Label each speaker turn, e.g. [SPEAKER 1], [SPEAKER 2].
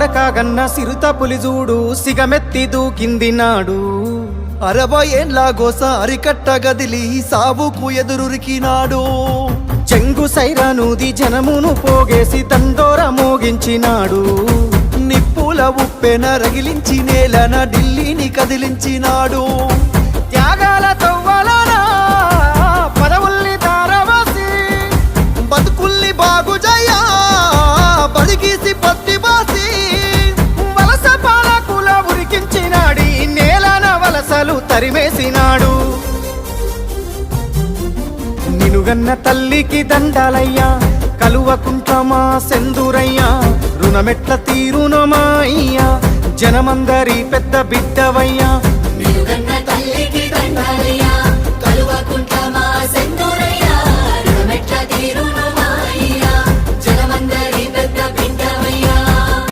[SPEAKER 1] పడకాగన్న సిరుత పులిజూడు సిగమెత్తి దూకింది నాడు
[SPEAKER 2] 60 ఏండ్ల గోస అరికట్ట గదిలి సావుకు ఎదురురికినాడు
[SPEAKER 1] చెంగు సైరానూది జనమును పోగేసి తండోర మోగించినాడు
[SPEAKER 2] నిప్పుల ఉప్పెన రగిలించి నేలన ఢిల్లీని కదిలించినాడు
[SPEAKER 1] త్యాగాల తవ్వలన పదవుల్ని తారవాసి
[SPEAKER 2] బతుకుల్ని బాగుజయ్యా బడిగీసి పత్తి బాసి
[SPEAKER 1] వలస పాలకుల ఉరికించినాడి నేలన వలసలు తరిమేసినాడు నినుగన్న తల్లికి దండాలయ్యా కలువకుంటమా సెందురయ్యా రుణమెట్ల తీరునమా అయ్యా జనమందరి పెద్ద బిడ్డవయ్యా
[SPEAKER 3] నిలుగన్న తల్లికి దండాలయ్యా కలువకుంటమా సెందురయ్యా రుణమెట్ల తీరునమా